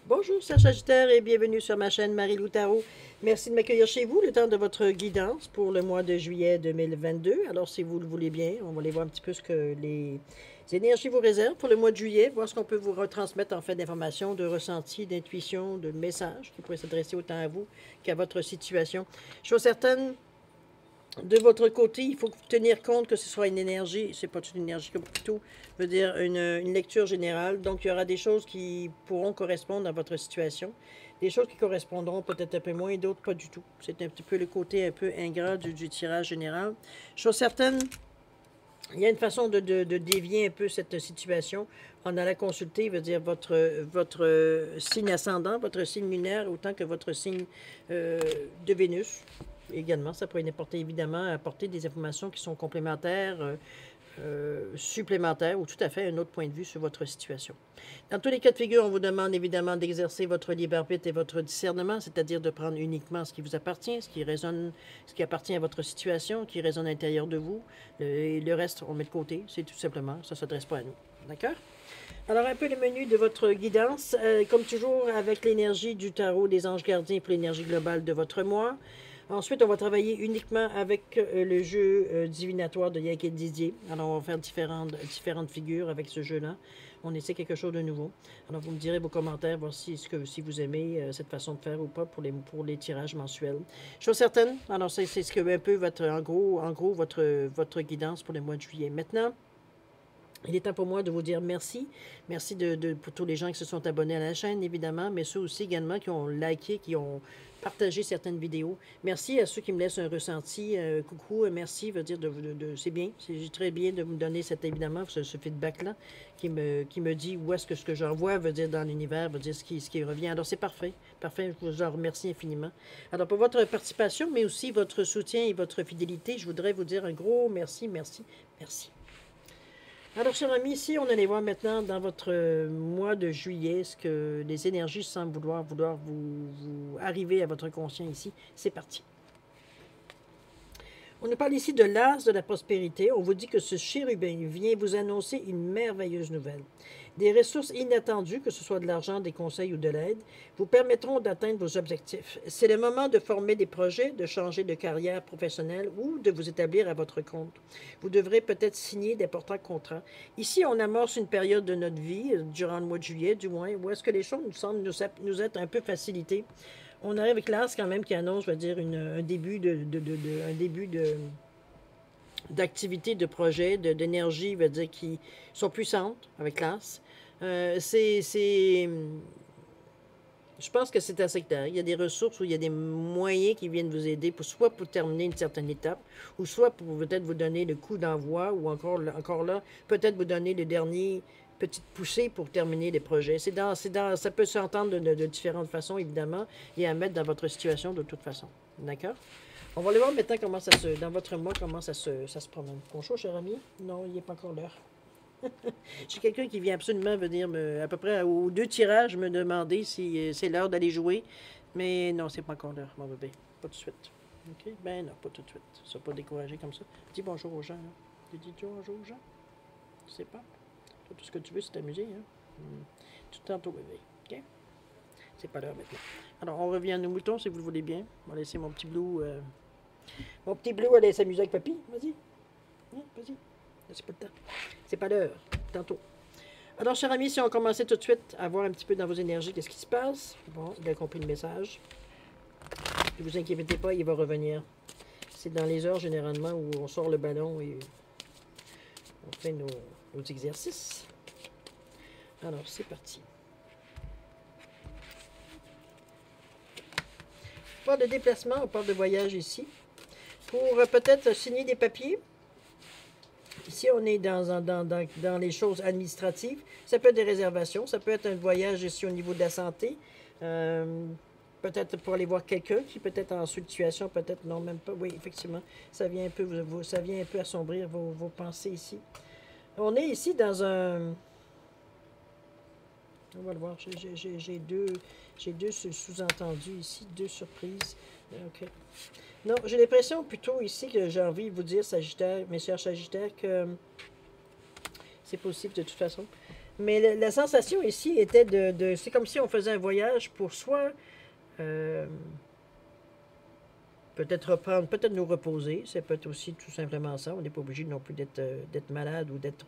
Bonjour, c'est Sagittaire et bienvenue sur ma chaîne Marie-Lou Tarot. Merci de m'accueillir chez vous, le temps de votre guidance pour le mois de juillet 2022. Alors, si vous le voulez bien, on va aller voir un petit peu ce que les énergies vous réservent pour le mois de juillet, voir ce qu'on peut vous retransmettre en fait d'informations, de ressentis, d'intuition, de messages qui pourraient s'adresser autant à vous qu'à votre situation. Chose certaine, de votre côté, il faut tenir compte que ce soit une énergie, c'est pas une énergie comme plutôt, veut dire une lecture générale. Donc, il y aura des choses qui pourront correspondre à votre situation, des choses qui correspondront peut-être un peu moins, d'autres pas du tout. C'est un petit peu le côté un peu ingrat du tirage général. Chose certaine, il y a une façon de dévier un peu cette situation en allant consulter, veut dire votre signe ascendant, votre signe lunaire, autant que votre signe de Vénus. Également, ça pourrait apporter évidemment apporter des informations qui sont complémentaires, supplémentaires ou tout à fait un autre point de vue sur votre situation. Dans tous les cas de figure, on vous demande évidemment d'exercer votre libre arbitre et votre discernement, c'est-à-dire de prendre uniquement ce qui vous appartient, ce qui résonne, ce qui appartient à votre situation, qui résonne à l'intérieur de vous. Et le reste, on met de côté, c'est tout simplement, ça ne s'adresse pas à nous. D'accord? Alors, un peu le menu de votre guidance, comme toujours avec l'énergie du tarot des anges gardiens pour l'énergie globale de votre mois. Ensuite, on va travailler uniquement avec le jeu divinatoire de Yak et Didier. Alors, on va faire différentes figures avec ce jeu-là. On essaie quelque chose de nouveau. Alors, vous me direz vos commentaires, voir si vous aimez cette façon de faire ou pas pour les tirages mensuels. Chose certaine, alors c'est ce que un peu en gros votre guidance pour le mois de juillet. Maintenant, il est temps pour moi de vous dire merci. Merci pour tous les gens qui se sont abonnés à la chaîne, évidemment, mais ceux aussi également qui ont liké, qui ont partagé certaines vidéos. Merci à ceux qui me laissent un ressenti. Coucou, merci, veut dire c'est bien. C'est très bien de me donner évidemment, ce feedback-là qui me dit où est-ce que ce que j'envoie veut dire dans l'univers, veut dire ce qui revient. Alors c'est parfait. Parfait, je vous en remercie infiniment. Alors pour votre participation, mais aussi votre soutien et votre fidélité, je voudrais vous dire un gros merci, merci, merci. Alors, chers amis, ici, on allait voir maintenant dans votre mois de juillet ce que les énergies semblent vouloir vous arriver à votre conscient ici. C'est parti. On nous parle ici de l'as de la prospérité. On vous dit que ce chérubin vient vous annoncer une merveilleuse nouvelle. Des ressources inattendues, que ce soit de l'argent, des conseils ou de l'aide, vous permettront d'atteindre vos objectifs. C'est le moment de former des projets, de changer de carrière professionnelle ou de vous établir à votre compte. Vous devrez peut-être signer d'importants contrats. Ici, on amorce une période de notre vie, durant le mois de juillet du moins, où est-ce que les choses nous semblent nous être un peu facilitées. On arrive avec l'as quand même qui annonce, je veux dire, un début d'activité, de projet, d'énergie, veut dire, qui sont puissantes avec l'as. Je pense que c'est assez clair. Il y a des ressources ou il y a des moyens qui viennent vous aider, soit pour terminer une certaine étape, ou soit pour peut-être vous donner le coup d'envoi, ou encore là, peut-être vous donner le dernier petite poussée pour terminer les projets. Ça peut s'entendre de différentes façons, évidemment, et à mettre dans votre situation de toute façon. D'accord? On va aller voir maintenant dans votre mois, comment ça se promène. Bonjour, cher ami. Non, il n'est pas encore l'heure. J'ai quelqu'un qui vient absolument venir à peu près aux 2 tirages me demander si c'est l'heure d'aller jouer. Mais non, c'est pas encore l'heure, mon bébé. Pas tout de suite. OK? Ben non, pas tout de suite. Ça pas découragé comme ça. Dis bonjour aux gens. Là. Tu dis bonjour aux gens? Tu sais pas? Toi, tout ce que tu veux, c'est t'amuser. Hein? Tout tantôt, bébé. OK? C'est pas l'heure maintenant. Alors, on revient à nos moutons, si vous le voulez bien. On va laisser mon petit Blue... Mon petit Blue aller s'amuser avec papy. Vas-y. Vas-y. C'est pas le temps. C'est pas l'heure. Tantôt. Alors, chers amis, si on commençait tout de suite à voir un petit peu dans vos énergies, qu'est-ce qui se passe? Bon, il a compris le message. Ne vous inquiétez pas, il va revenir. C'est dans les heures, généralement, où on sort le ballon et on fait nos exercices. Alors, c'est parti. On parle de déplacement, on parle de voyage ici. Pour peut-être signer des papiers. Ici, on est dans les choses administratives. Ça peut être des réservations, ça peut être un voyage ici au niveau de la santé. Peut-être pour aller voir quelqu'un qui peut être en situation, peut-être non, même pas. Oui, effectivement, ça vient un peu assombrir vos pensées ici. On est ici dans un... On va le voir, j'ai deux sous-entendus ici, 2 surprises. OK. Non, j'ai l'impression plutôt ici que j'ai envie de vous dire, Sagittaire, mes chers Sagittaires, que c'est possible de toute façon. Mais la sensation ici était c'est comme si on faisait un voyage pour soi. Euh, Peut-être reprendre, peut-être nous reposer. C'est peut-être aussi tout simplement ça. On n'est pas obligé non plus d'être malade ou d'être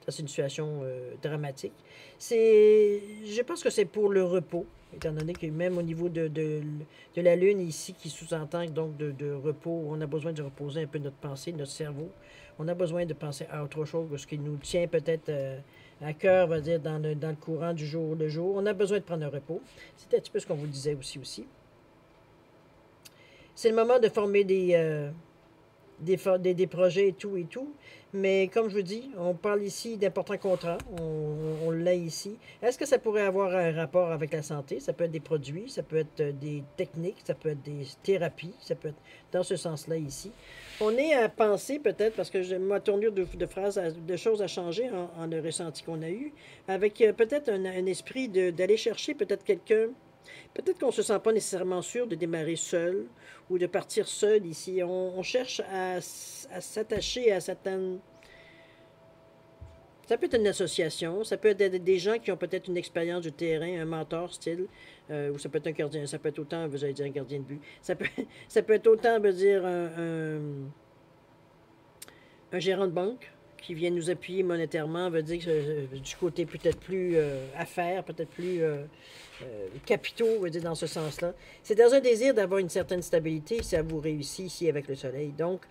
dans une situation dramatique. Je pense que c'est pour le repos, étant donné que même au niveau de la Lune ici, qui sous-entend donc de repos, on a besoin de reposer un peu notre pensée, notre cerveau. On a besoin de penser à autre chose que ce qui nous tient peut-être à cœur, on va dire, dans le courant du jour le jour. On a besoin de prendre un repos. C'était un petit peu ce qu'on vous disait aussi. C'est le moment de former des projets et tout. Mais comme je vous dis, on parle ici d'importants contrats. On l'a ici. Est-ce que ça pourrait avoir un rapport avec la santé? Ça peut être des produits, ça peut être des techniques, ça peut être des thérapies, ça peut être dans ce sens-là ici. On est à penser peut-être, parce que ma tournure de phrases, de choses à changer en le ressenti qu'on a eu, avec peut-être un esprit d'aller chercher peut-être quelqu'un. Peut-être qu'on ne se sent pas nécessairement sûr de démarrer seul ou de partir seul ici. On cherche à s'attacher à certaines... Ça peut être une association, ça peut être des gens qui ont peut-être une expérience du terrain, un mentor style, ou ça peut être un gardien, ça peut être autant, vous allez dire un gardien de but, ça peut être autant, veut dire, un gérant de banque qui vient nous appuyer monétairement, veut dire que du côté peut-être plus affaires, peut-être plus capitaux, veut dire dans ce sens-là. C'est dans un désir d'avoir une certaine stabilité, ça vous réussit ici avec le soleil. Donc,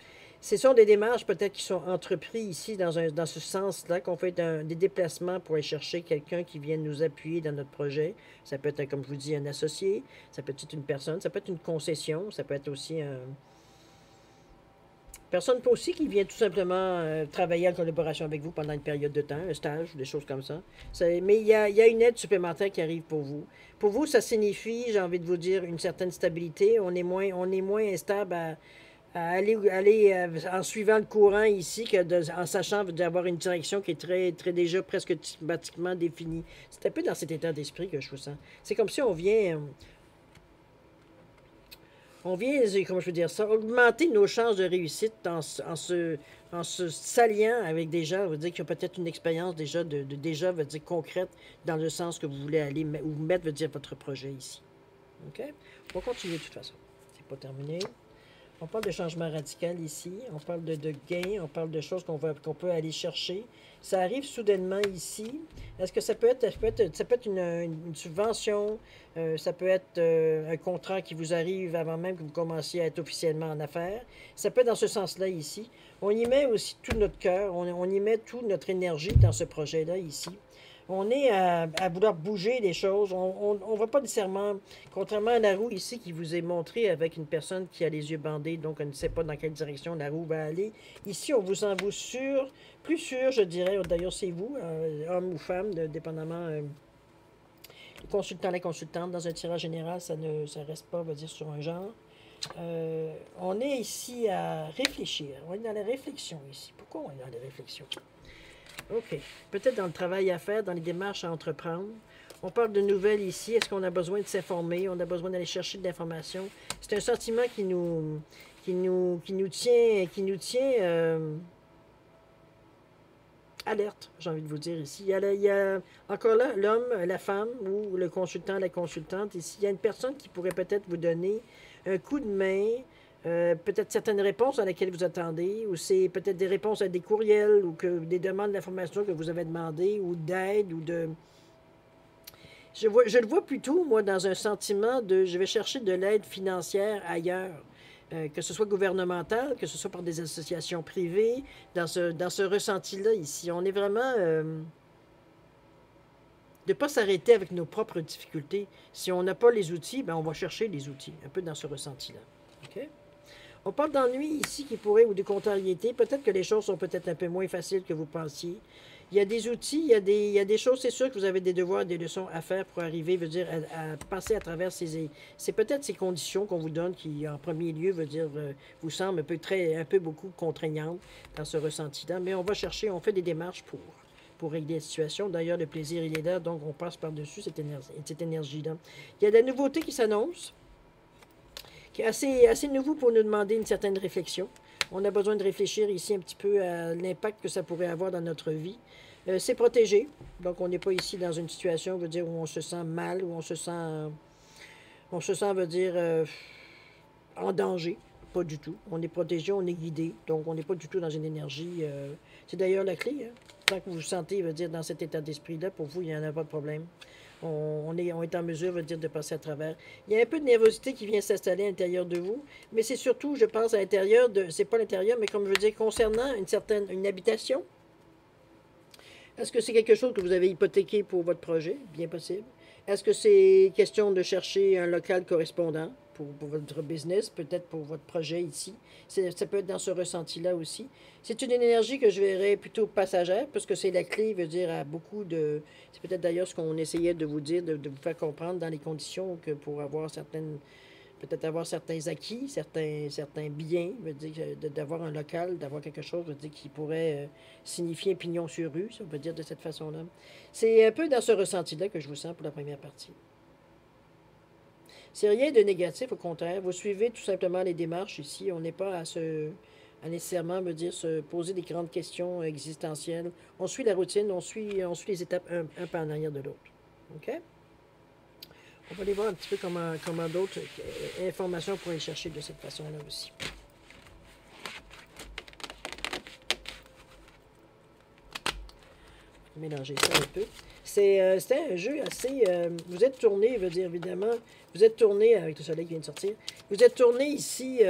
ce sont des démarches peut-être qui sont entreprises ici dans ce sens-là, qu'on fait des déplacements pour aller chercher quelqu'un qui vienne nous appuyer dans notre projet. Ça peut être, comme je vous dis, un associé, ça peut être une personne, ça peut être une concession, ça peut être aussi un... Personne aussi qui vient tout simplement travailler en collaboration avec vous pendant une période de temps, un stage ou des choses comme ça. Mais il y a une aide supplémentaire qui arrive pour vous. Pour vous, ça signifie, j'ai envie de vous dire, une certaine stabilité. On est moins instable à aller en suivant le courant ici en sachant d'avoir une direction qui est très déjà presque thématiquement définie. C'est un peu dans cet état d'esprit que je vous sens. C'est comme si on vient, comment je veux dire ça, augmenter nos chances de réussite en se s'alliant avec des gens, veut dire qui ont peut-être une expérience déjà, veut dire concrète, dans le sens que vous voulez aller, ou mettre, veut dire votre projet ici. OK? On va continuer de toute façon. C'est pas terminé. On parle de changement radical ici, on parle de gain, on parle de choses qu'on peut aller chercher. Ça arrive soudainement ici. Est-ce que ça peut être une subvention, ça peut être un contrat qui vous arrive avant même que vous commenciez à être officiellement en affaires. Ça peut être dans ce sens-là ici. On y met aussi tout notre cœur, on y met toute notre énergie dans ce projet-là ici. On est à vouloir bouger les choses. On ne va pas nécessairement, contrairement à la roue ici qui vous est montrée avec une personne qui a les yeux bandés, donc on ne sait pas dans quelle direction la roue va aller. Ici, on vous en vous sûr, plus sûr, je dirais, d'ailleurs c'est vous, homme ou femme, dépendamment, le consultant, la consultante, dans un tirage général, ça reste pas, on va dire, sur un genre. On est ici à réfléchir. On est dans la réflexion ici. Pourquoi on est dans la réflexion? OK. Peut-être dans le travail à faire, dans les démarches à entreprendre. On parle de nouvelles ici. Est-ce qu'on a besoin de s'informer? On a besoin d'aller chercher de l'information. C'est un sentiment qui nous tient alerte, j'ai envie de vous dire ici. Il y a encore là l'homme, la femme ou le consultant, la consultante. Ici, il y a une personne qui pourrait peut-être vous donner un coup de main, peut-être certaines réponses à laquelle vous attendez, ou c'est peut-être des réponses à des courriels ou des demandes d'informations que vous avez demandées, ou d'aide, ou de... Je le vois plutôt, moi, dans un sentiment de je vais chercher de l'aide financière ailleurs. Que ce soit gouvernemental, que ce soit par des associations privées, dans ce ressenti-là ici. On est vraiment... de ne pas s'arrêter avec nos propres difficultés. Si on n'a pas les outils, ben on va chercher les outils, un peu dans ce ressenti-là. OK? On parle d'ennui ici qui pourrait, ou de contrariété. Peut-être que les choses sont peut-être un peu moins faciles que vous pensiez. Il y a des outils, il y a des choses, c'est sûr que vous avez des devoirs, des leçons à faire pour arriver, veut dire, à passer à travers c'est peut-être ces conditions qu'on vous donne qui, en premier lieu, veut dire, vous semblent un peu beaucoup contraignantes dans ce ressenti-là. Mais on va chercher, on fait des démarches pour régler la situation. D'ailleurs, le plaisir, il est là, donc on passe par-dessus cette énergie-là. Il y a de la nouveauté qui s'annonce, qui est assez nouveau pour nous demander une certaine réflexion. On a besoin de réfléchir ici un petit peu à l'impact que ça pourrait avoir dans notre vie. C'est protégé. Donc, on n'est pas ici dans une situation, veut dire, où on se sent mal, où on se sent, veut dire, en danger. Pas du tout. On est protégé, on est guidé. Donc, on n'est pas du tout dans une énergie. C'est d'ailleurs la clé. Hein. Tant que vous vous sentez, veut dire, dans cet état d'esprit-là, pour vous, il n'y en a pas de problème. On est en mesure, veut dire, de passer à travers. Il y a un peu de nervosité qui vient s'installer à l'intérieur de vous, mais c'est surtout, je pense, à l'intérieur de. C'est pas l'intérieur, mais comme je veux dire, concernant une habitation. Est-ce que c'est quelque chose que vous avez hypothéqué pour votre projet? Bien possible. Est-ce que c'est question de chercher un local correspondant pour votre business, peut-être pour votre projet ici? Ça peut être dans ce ressenti-là aussi. C'est une énergie que je verrais plutôt passagère, parce que c'est la clé, veut dire, à beaucoup de... C'est peut-être d'ailleurs ce qu'on essayait de vous dire, de vous faire comprendre dans les conditions que pour avoir certaines peut-être avoir certains acquis, certains biens, veut dire d'avoir un local, d'avoir quelque chose, veut dire qui pourrait signifier un pignon sur rue, si on peut dire de cette façon-là. C'est un peu dans ce ressenti-là que je vous sens pour la première partie. C'est rien de négatif, au contraire. Vous suivez tout simplement les démarches ici. On n'est pas à nécessairement, me dire, se poser des grandes questions existentielles. On suit la routine, on suit les étapes un pas en arrière de l'autre. OK? On va aller voir un petit peu comment d'autres informations pour aller chercher de cette façon-là aussi. Mélanger ça un peu. C'était un jeu assez... vous êtes tourné, veut dire évidemment, vous êtes tourné avec le soleil qui vient de sortir. Vous êtes tourné ici...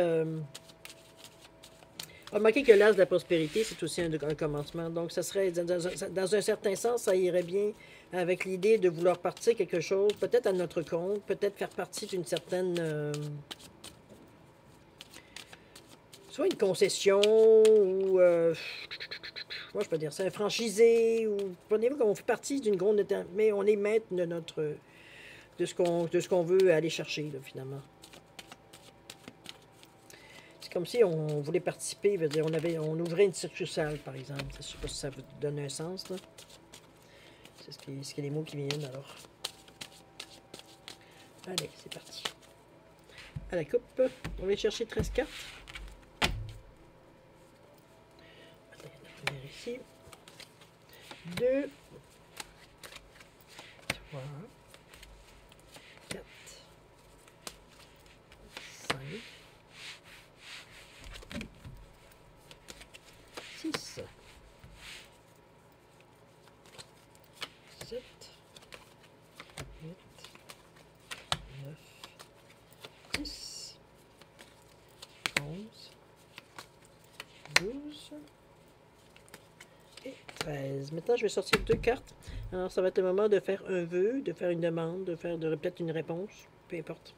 remarquez que l'as de la prospérité, c'est aussi un commencement. Donc, ça serait, dans un certain sens, ça irait bien avec l'idée de vouloir partir quelque chose, peut-être à notre compte, peut-être faire partie d'une certaine... soit une concession, ou... moi, je peux dire ça, un franchisé, ou... Prenez-vous qu'on fait partie d'une grande... Mais on est maître de notre... de ce qu'on veut aller chercher, là, finalement. Comme si on voulait participer, veut dire, on ouvrait une succursale, par exemple. Je ne sais pas si ça vous donne un sens, là. C'est ce qui est les mots qui viennent, alors. Allez, c'est parti. À la coupe, on va chercher 13 cartes. Attends, la première ici. 2, 3, 4, 5, 6, 7, 8, 9, 10, 11, 12 et 13. Maintenant, je vais sortir 2 cartes. Alors, ça va être le moment de faire un vœu, de faire une demande, de faire peut-être une réponse, peu importe.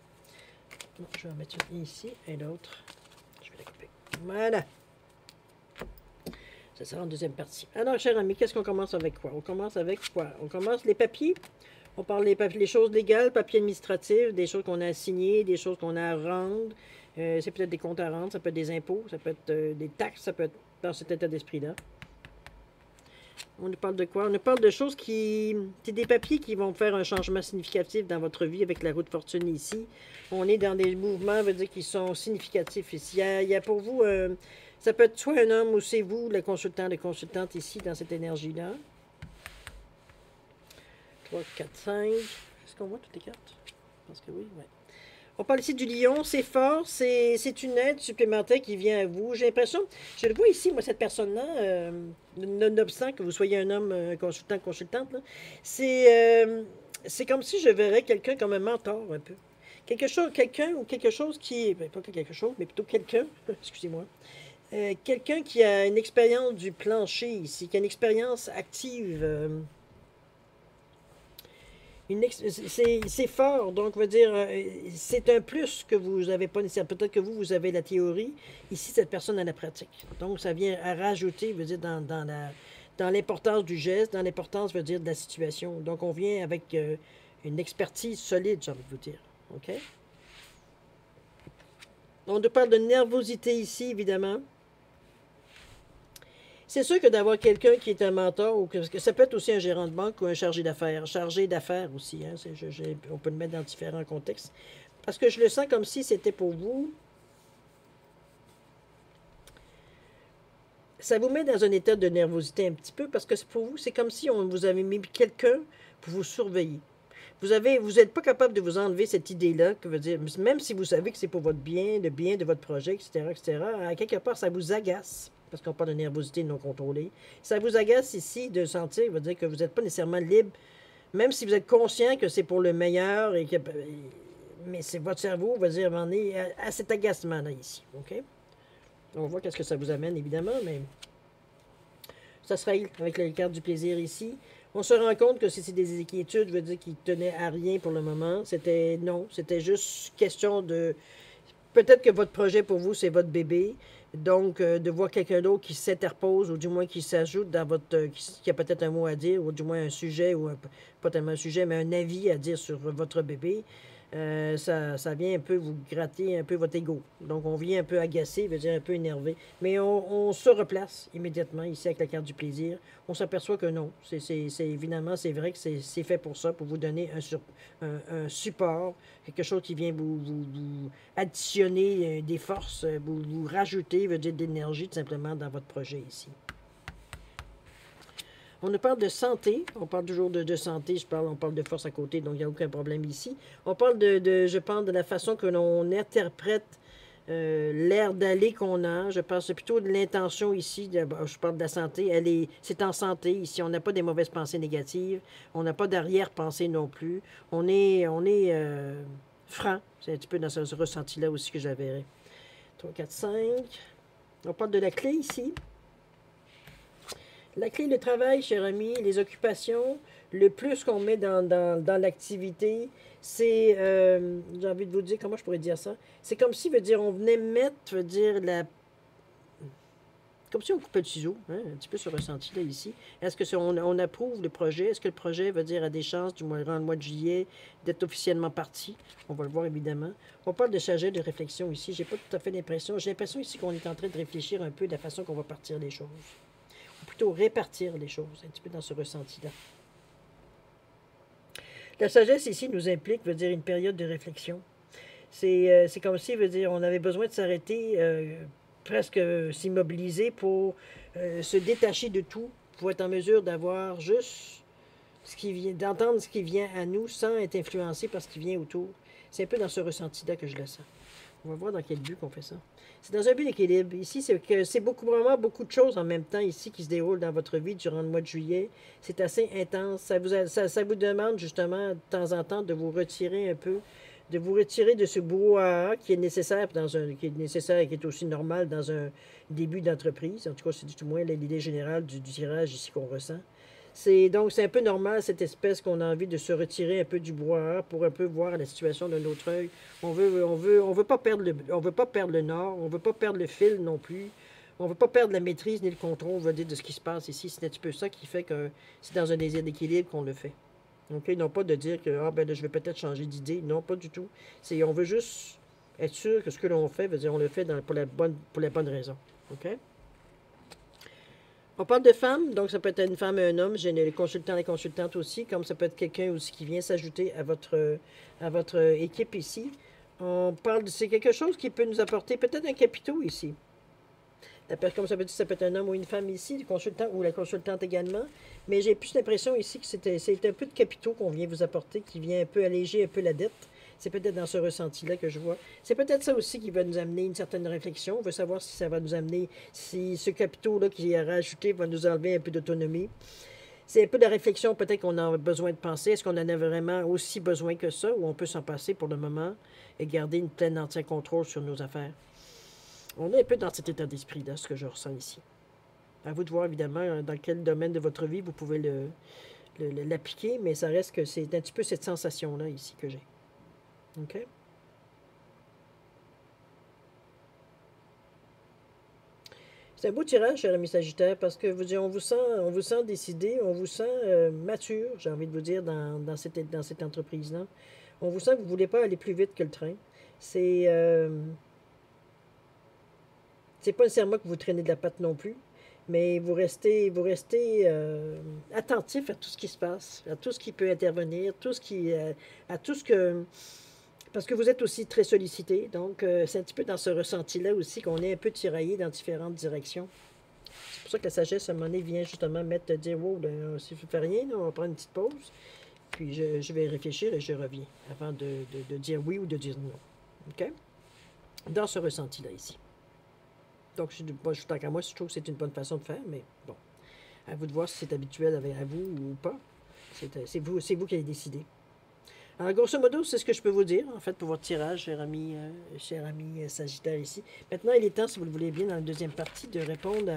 Non, je vais en mettre une ici et l'autre, je vais la couper. Voilà. Ça sera en deuxième partie. Alors, cher ami, qu'est-ce qu'on commence avec quoi? On commence avec quoi? On commence les papiers. On parle les choses légales, papiers administratifs, des choses qu'on a à signer, des choses qu'on a à rendre. C'est peut-être des comptes à rendre, ça peut être des impôts, ça peut être des taxes, ça peut être dans cet état d'esprit-là. On nous parle de quoi? On nous parle de choses qui... C'est des papiers qui vont faire un changement significatif dans votre vie avec la roue de fortune ici. On est dans des mouvements, veut dire, qui sont significatifs ici. Il y a pour vous... ça peut être soit un homme ou c'est vous, le consultant, la consultante ici, dans cette énergie-là. 3, 4, 5. Est-ce qu'on voit toutes les cartes? Je pense que oui, ouais. On parle ici du lion, c'est fort, c'est une aide supplémentaire qui vient à vous. J'ai l'impression, je le vois ici, moi, cette personne-là, nonobstant que vous soyez un homme consultant, consultante, c'est comme si je verrais quelqu'un comme un mentor, un peu. Quelqu'un ou quelque chose qui, ben, pas quelque chose, mais plutôt quelqu'un, excusez-moi, quelqu'un qui a une expérience du plancher ici, qui a une expérience active, c'est fort, donc veut dire, c'est un plus que vous n'avez pas nécessairement. Peut-être que vous avez la théorie, ici, cette personne a la pratique. Donc, ça vient à rajouter, veut dire, dans l'importance du geste, dans l'importance, veut dire, de la situation. Donc, on vient avec une expertise solide, j'ai envie de vous dire. OK? On nous parle de nervosité ici, évidemment. C'est sûr que d'avoir quelqu'un qui est un mentor, ou que ça peut être aussi un gérant de banque ou un chargé d'affaires. Chargé d'affaires aussi, hein, on peut le mettre dans différents contextes. Parce que je le sens comme si c'était pour vous. Ça vous met dans un état de nervosité un petit peu parce que pour vous, c'est comme si on vous avait mis quelqu'un pour vous surveiller. Vous n'êtes pas capable de vous enlever cette idée-là, que veut dire, même si vous savez que c'est pour votre bien, le bien de votre projet, etc., etc., à quelque part, ça vous agace, parce qu'on parle de nervosité non contrôlée. Ça vous agace ici de sentir, veut dire que vous n'êtes pas nécessairement libre, même si vous êtes conscient que c'est pour le meilleur, mais c'est votre cerveau, va dire, on est à cet agacement-là ici, OK? On voit qu'est-ce que ça vous amène, évidemment, mais ça se règle avec la carte du plaisir ici. On se rend compte que si c'est des inquiétudes, veut dire qu'ils tenaient à rien pour le moment. Non, c'était juste question de... Peut-être que votre projet pour vous, c'est votre bébé. Donc, de voir quelqu'un d'autre qui s'interpose, ou du moins qui s'ajoute dans votre... qui a peut-être un mot à dire, ou du moins un sujet, ou pas tellement un sujet, mais un avis à dire sur votre bébé. Ça vient un peu vous gratter un peu votre ego. Donc, on vient un peu agacé, veut dire un peu énervé. Mais on se replace immédiatement ici avec la carte du plaisir. On s'aperçoit que non. Évidemment, c'est vrai que c'est fait pour ça, pour vous donner un support, quelque chose qui vient vous additionner des forces, vous rajouter, veut dire de l'énergie tout simplement dans votre projet ici. On nous parle de santé, on parle toujours de santé, on parle de force à côté, donc il n'y a aucun problème ici. On parle je parle de la façon que l'on interprète l'air d'aller qu'on a. Je pense plutôt de l'intention ici, je parle de la santé, c'est en santé ici, on n'a pas des mauvaises pensées négatives, on n'a pas d'arrière-pensée non plus. On est franc, c'est un petit peu dans ce ressenti-là aussi que j'avais. 3, 4, 5. On parle de la clé ici. La clé, le travail, cher ami, les occupations, le plus qu'on met dans l'activité, c'est, j'ai envie de vous dire, comment je pourrais dire ça? C'est comme si, veut dire, on venait mettre, veut dire, comme si on coupait le ciseau, hein, un petit peu ce ressenti-là ici. Est-ce que on approuve le projet? Est-ce que le projet, veut dire, a des chances, du moins, dans le mois de juillet, d'être officiellement parti? On va le voir, évidemment. On parle de charger de réflexion ici. J'ai pas tout à fait l'impression. J'ai l'impression ici qu'on est en train de réfléchir un peu de la façon qu'on va partir les choses. Plutôt répartir les choses, un petit peu dans ce ressenti-là. La sagesse ici nous implique, veut dire, une période de réflexion. C'est comme si, veut dire, on avait besoin de s'arrêter, presque s'immobiliser pour se détacher de tout, pour être en mesure d'avoir juste d'entendre ce qui vient à nous sans être influencé par ce qui vient autour. C'est un peu dans ce ressenti-là que je le sens. On va voir dans quel but qu'on fait ça. C'est dans un but d'équilibre. Ici, c'est que c'est vraiment beaucoup de choses en même temps ici qui se déroulent dans votre vie durant le mois de juillet. C'est assez intense. Ça vous demande justement de temps en temps de vous retirer un peu, de vous retirer de ce brouhaha qui est nécessaire qui est et qui est aussi normal dans un début d'entreprise. En tout cas, c'est du moins l'idée générale du tirage ici qu'on ressent. Donc, c'est un peu normal, cette espèce qu'on a envie de se retirer un peu du brouhaha pour un peu voir la situation d'un autre œil. On veut pas perdre le nord, on veut pas perdre le fil non plus. On veut pas perdre la maîtrise ni le contrôle, veut dire, de ce qui se passe ici. C'est un petit peu ça qui fait que c'est dans un désir d'équilibre qu'on le fait. OK? Non pas de dire que, là, je vais peut-être changer d'idée. Non, pas du tout. On veut juste être sûr que ce que l'on fait, veut dire, on le fait pour la bonne raison. OK? On parle de femmes, donc ça peut être une femme et un homme. J'ai les consultants et les consultantes aussi, comme ça peut être quelqu'un aussi qui vient s'ajouter à votre équipe ici. C'est quelque chose qui peut nous apporter peut-être un capitaux ici. Comme ça peut être un homme ou une femme ici, le consultant ou la consultante également. Mais j'ai plus l'impression ici que c'est un peu de capitaux qu'on vient vous apporter, qui vient un peu alléger un peu la dette. C'est peut-être dans ce ressenti-là que je vois. C'est peut-être ça aussi qui va nous amener une certaine réflexion. On veut savoir si ça va nous amener, si ce capitaux-là qui est rajouté va nous enlever un peu d'autonomie. C'est un peu de la réflexion peut-être qu'on a besoin de penser. Est-ce qu'on en a vraiment aussi besoin que ça ou on peut s'en passer pour le moment et garder une pleine entière contrôle sur nos affaires? On est un peu dans cet état d'esprit-là, ce que je ressens ici. À vous de voir, évidemment, dans quel domaine de votre vie vous pouvez l'appliquer, mais ça reste que c'est un petit peu cette sensation-là ici que j'ai. OK? C'est un beau tirage, cher ami Sagittaire, parce que on vous sent décidé, on vous sent mature, j'ai envie de vous dire, dans cette entreprise-là. On vous sent que vous ne voulez pas aller plus vite que le train. C'est pas nécessairement que vous traînez de la patte non plus, mais vous restez attentif à tout ce qui se passe, à tout ce qui peut intervenir, à tout ce que... Parce que vous êtes aussi très sollicité, donc c'est un petit peu dans ce ressenti-là aussi qu'on est un peu tiraillé dans différentes directions. pour ça que la sagesse, à un moment donné, vient justement mettre, dire, wow, ben, si je ne fais rien, là, on va prendre une petite pause. Puis je vais réfléchir et je reviens avant de dire oui ou de dire non. OK? Dans ce ressenti-là, ici. Donc, tant qu'à moi, je trouve que c'est une bonne façon de faire, mais bon. À vous de voir si c'est habituel à vous ou pas. C'est vous qui allez décider. Alors, grosso modo, c'est ce que je peux vous dire, en fait, pour votre tirage, cher ami Sagittaire ici. Maintenant, il est temps, si vous le voulez bien, dans la deuxième partie, de répondre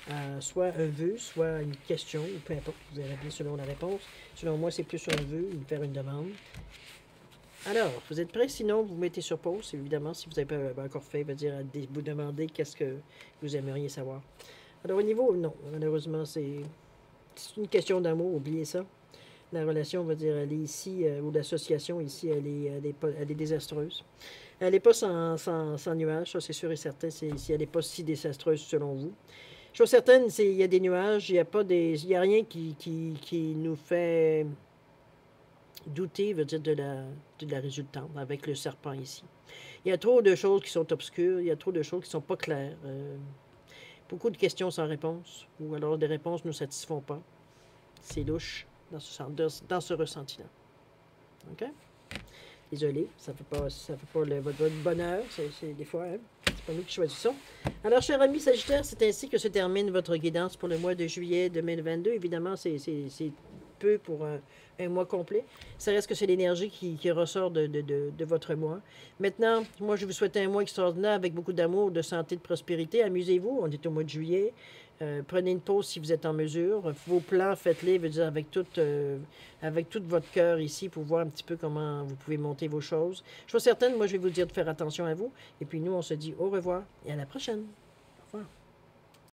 à soit un vœu, soit une question, ou peu importe, vous verrez bien selon la réponse. Selon moi, c'est plus un vœu ou faire une demande. Alors, vous êtes prêts? Sinon, vous mettez sur pause, évidemment, si vous n'avez pas encore fait, dire, vous demander qu'est-ce que vous aimeriez savoir. Alors, au niveau, non, malheureusement, c'est une question d'amour, oubliez ça. La relation, on va dire, elle est ici, ou l'association ici, elle est désastreuse. Elle n'est pas sans nuages, ça c'est sûr et certain, si elle n'est pas si désastreuse selon vous. Chose certaine, il y a des nuages, il n'y a rien qui nous fait douter, veut dire, de la résultante avec le serpent ici. Il y a trop de choses qui sont obscures, il y a trop de choses qui ne sont pas claires. Beaucoup de questions sans réponse, ou alors des réponses ne nous satisfont pas. C'est louche dans ce ressenti-là. OK? Désolé, ça ne fait pas votre bonheur, c'est des fois, hein? C'est pas nous qui choisissons. Alors, cher ami Sagittaire, c'est ainsi que se termine votre guidance pour le mois de juillet 2022. Évidemment, c'est peu pour un mois complet. Ça reste que c'est l'énergie qui ressort de votre mois. Maintenant, moi, je vous souhaite un mois extraordinaire avec beaucoup d'amour, de santé, de prospérité. Amusez-vous, on est au mois de juillet. Prenez une pause si vous êtes en mesure. Vos plans, faites-les, veut dire avec tout votre cœur ici pour voir un petit peu comment vous pouvez monter vos choses. Je suis certaine, moi je vais vous dire de faire attention à vous. Et puis nous, on se dit au revoir et à la prochaine. Au revoir.